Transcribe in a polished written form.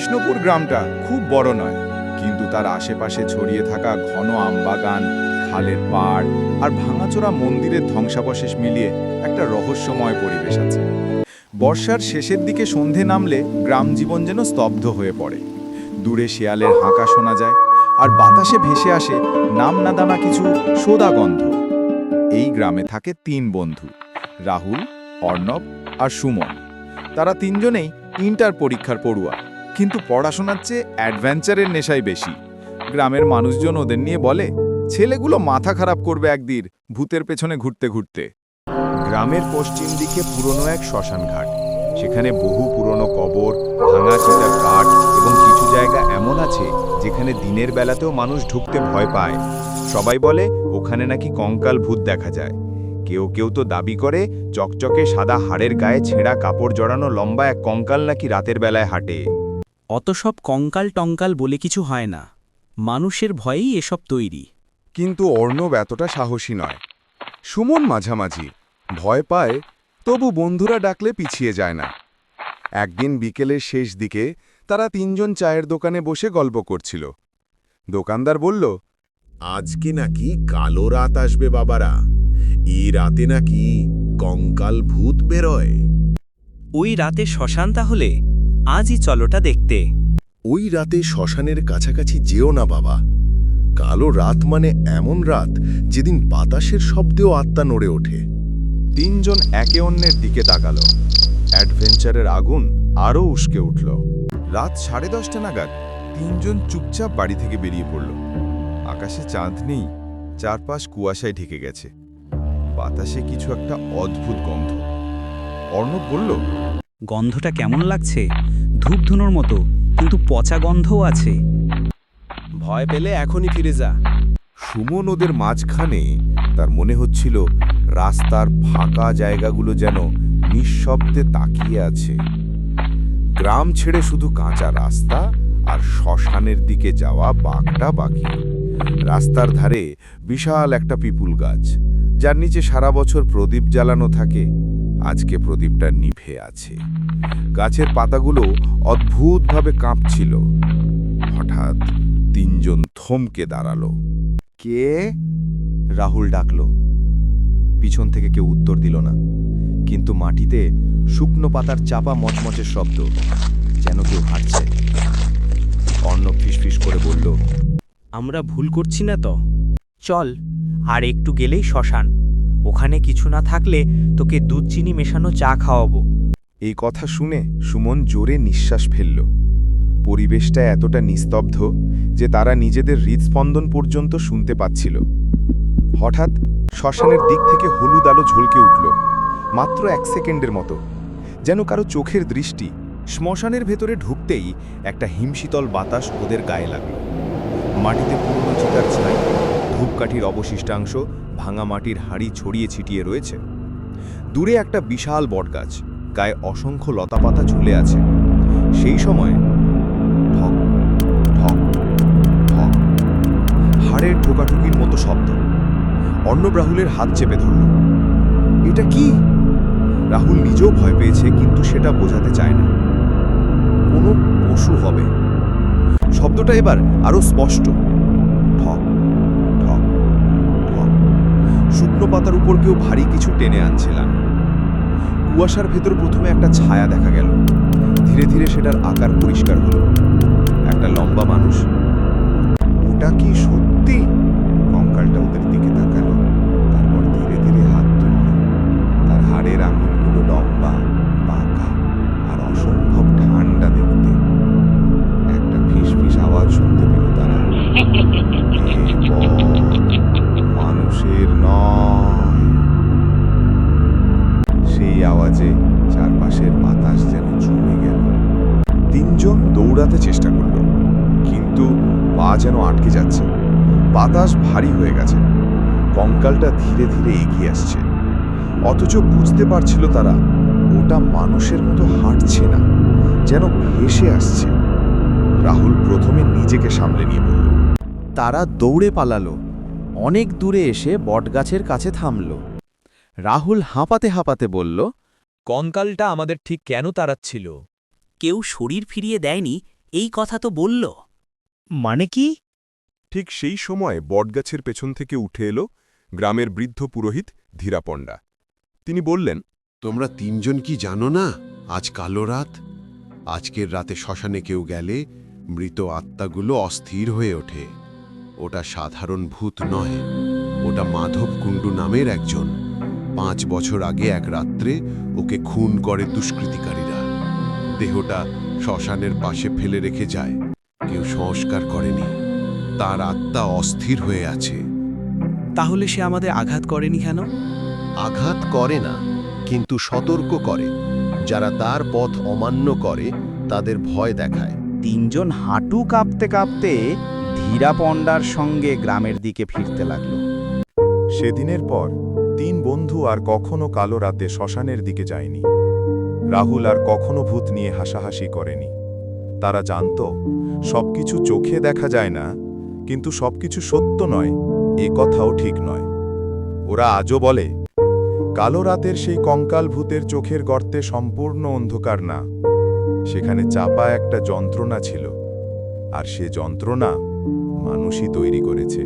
কৃষ্ণপুর গ্রামটা খুব বড় নয়, কিন্তু তার আশেপাশে ছড়িয়ে থাকা ঘন আমবাগান, খালের পাড় আর ভাঙাচোরা মন্দিরের ধ্বংসাবশেষ মিলিয়ে একটা রহস্যময় পরিবেশ আছে। বর্ষার শেষের দিকে সন্ধে নামলে গ্রাম জীবন যেন স্তব্ধ হয়ে পড়ে। দূরে শিয়ালের হাঁকা শোনা যায়, আর বাতাসে ভেসে আসে নাম না দানা কিছু সোদা গন্ধ। এই গ্রামে থাকে ৩ বন্ধু, রাহুল, অর্ণব আর সুমন। তারা তিনজনেই ইন্টার পরীক্ষার পড়ুয়া, কিন্তু পড়াশোনার চেয়ে অ্যাডভেঞ্চারের নেশাই বেশি। গ্রামের মানুষজন ওদের নিয়ে বলে, ছেলেগুলো মাথা খারাপ করবে একদিন ভূতের পেছনে ঘুরতে ঘুরতে। গ্রামের পশ্চিম দিকে পুরনো এক শ্মশান ঘাট। সেখানে বহু পুরনো কবর, ভাঙা চিতার কাঠ এবং কিছু জায়গা এমন আছে যেখানে দিনের বেলাতেও মানুষ ঢুকতে ভয় পায়। সবাই বলে ওখানে নাকি কঙ্কাল ভূত দেখা যায়। কেউ কেউ তো দাবি করে চকচকে সাদা হাড়ের গায়ে ছেঁড়া কাপড় জড়ানো লম্বা এক কঙ্কাল নাকি রাতের বেলায় হাঁটে। অত সব কঙ্কাল টঙ্কাল বলে কিছু হয় না, মানুষের ভয়েই এসব তৈরি। কিন্তু অর্ণব এতটা সাহসী নয়। সুমন মাঝামাঝি, ভয় পায়, তবু বন্ধুরা ডাকলে পিছিয়ে যায় না। একদিন বিকেলের শেষ দিকে তারা তিনজন চায়ের দোকানে বসে গল্প করছিল। দোকানদার বলল, আজকে নাকি কালো রাত আসবে বাবারা, এই রাতে নাকি কঙ্কাল ভূত বেরোয়। ওই রাতে শ্মশান, তাহলে আজই চলোটা দেখতে। ওই রাতে শ্মশানের কাছাকাছি যেও না বাবা। কালো রাত মানে এমন রাত যেদিন বাতাসের শব্দেও আত্মা নড়ে ওঠে। তিনজন একে অন্যের দিকে তাকালো। অ্যাডভেঞ্চারের আগুন আরও উস্কে উঠল। রাত 10:30 নাগাদ তিনজন চুপচাপ বাড়ি থেকে বেরিয়ে পড়ল। আকাশে চাঁদ নেই, চারপাশ কুয়াশায় ঢেকে গেছে। বাতাসে কিছু একটা অদ্ভুত গন্ধ। অর্ণব বলল, গন্ধটা কেমন লাগছে? ধূপধুনোর মতো, কিন্তু পচা গন্ধও আছে। ভয় পেলে এখনই ফিরে যা। সুমন ওদের মাঝখানে। তার মনে হচ্ছিল রাস্তার ফাঁকা জায়গাগুলো যেন নিঃশব্দে তাকিয়ে আছে। গ্রাম ছেড়ে শুধু কাঁচা রাস্তা আর শ্মশানের দিকে যাওয়া বাঁকটা বাকি। রাস্তার ধারে বিশাল একটা পিপুল গাছ, যার নিচে সারা বছর প্রদীপ জ্বালানো থাকে। আজকে প্রদীপটা নিভে আছে। গাছের পাতাগুলো অদ্ভুতভাবে কাঁপছিল। হঠাৎ তিনজন থমকে দাঁড়ালো। কে? রাহুল ডাকল। পিছন থেকে কেউ উত্তর দিল না, কিন্তু মাটিতে শুকনো পাতার চাপা মচমচের শব্দ, যেন কেউ হাঁটছে। অর্ণব ফিসফিস করে বলল, আমরা ভুল করছি না তো? চল, আর একটু গেলেই শ্মশান। ওখানে কিছু না থাকলে তোকে দুধ চিনি মেশানো চা খাওয়াবো। এই কথা শুনে সুমন জোরে নিঃশ্বাস ফেলল। পরিবেশটা এতটা নিস্তব্ধ যে তারা নিজেদের হৃদস্পন্দন পর্যন্ত শুনতে পাচ্ছিল। হঠাৎ শ্মশানের দিক থেকে হলুদ আলো ঝলকে উঠল, মাত্র 1 সেকেন্ডের মতো, যেন কারো চোখের দৃষ্টি। শ্মশানের ভেতরে ঢুকতেই একটা হিমশীতল বাতাস ওদের গায়ে লাগল। মাটিতে পুরনো চিতার ছাই, ধূপকাঠির অবশিষ্টাংশ, ভাঙা মাটির হাড়ি ছড়িয়ে ছিটিয়ে রয়েছে। দূরে একটা বিশাল বটগাছ, গায়ে অসংখ্য লতাপাতা ঝুলে আছে। সেই সময় ঠক ঠক ঠক, হাড়ের ঠোকাঠুকির মতো শব্দ। অর্ণব রাহুলের হাত চেপে ধরল। এটা কি? রাহুল নিজেও ভয় পেয়েছে, কিন্তু সেটা বোঝাতে চায় না। কোনো পশু হবে। শব্দটা এবার আরো স্পষ্ট। ঠক ঠক ঠক। শুকনো পাতার উপর কেউ ভারী কিছু টেনে আনছিলেন। কুয়াশার ভেতর প্রথমে একটা ছায়া দেখা গেল। ধীরে ধীরে সেটার আকার পরিষ্কার হলো। একটা লম্বা মানুষ। ওটা কি সত্যি? কঙ্কালটা ওদের দিকে তাকালো, তারপর ধীরে ধীরে হাত তুলল। তার হাড়ের আঙুলগুলো লম্বা, বাঁকা আর অসম্ভব ঠান্ডা দেখতে। একটা ফিসফিস আওয়াজ শুনতে পেল তারা। মানুষের নয়। সেই আওয়াজে চারপাশের বাতাস যেন জমে গেল। তিনজন দৌড়াতে চেষ্টা করল, কিন্তু পা যেন আটকে যাচ্ছে। বাতাস ভারী হয়ে গেছে। কঙ্কালটা ধীরে ধীরে এগিয়ে আসছে, অথচ বুঝতে পারছিল তারা ওটা মানুষের মতো হাঁটছে না, যেন ভেসে আসছে। রাহুল প্রথমে নিজেকে সামলে নিয়ে বলল। তারা দৌড়ে পালালো। অনেক দূরে এসে বটগাছের কাছে থামল। রাহুল হাঁপাতে হাঁপাতে বলল, কঙ্কালটা আমাদের ঠিক কেন তাড়াচ্ছিল? কেউ শরীর ফিরিয়ে দেয়নি, এই কথা তো বলল। মানে কি? ঠিক সেই সময় বটগাছের পেছন থেকে উঠে এলো গ্রামের বৃদ্ধ পুরোহিত ধীরাপণ্ডা। তিনি বললেন, তোমরা তিনজন কি জানো না আজ কালো রাত? আজকের রাতে শ্মশানে কেউ গেলে মৃত আত্মাগুলো অস্থির হয়ে ওঠে। ওটা সাধারণ ভূত নয়, ওটা মাধব কুণ্ডু নামের একজন। 5 বছর আগে এক রাত্রে ওকে খুন করে দুষ্কৃতিকারীরা। দেহটা শ্মশানের পাশে ফেলে রেখে যায়, কেউ সংস্কার করেনি। তার আত্মা অস্থির হয়ে আছে। তাহলে সে আমাদের আঘাত করেনি কেন? আঘাত করে না, কিন্তু সতর্ক করে। যারা তার পথ অমান্য করে তাদের ভয় দেখায়। তিনজন হাঁটু কাঁপতে কাঁপতে ধীরাপণ্ডার সঙ্গে গ্রামের দিকে ফিরতে লাগল। সেদিনের পর 3 বন্ধু আর কখনো কালো রাতে শ্মশানের দিকে যায়নি। রাহুল আর কখনো ভূত নিয়ে হাসাহাসি করেনি। তারা জানত সবকিছু চোখে দেখা যায় না, কিন্তু সবকিছু সত্য নয় এ কথাও ঠিক নয়। ওরা আজও বলে, কালো রাতের সেই কঙ্কাল ভূতের চোখের গর্তে সম্পূর্ণ অন্ধকার না, সেখানে চাপা একটা যন্ত্রণা ছিল, আর সে যন্ত্রণা মানুষই তৈরি করেছে।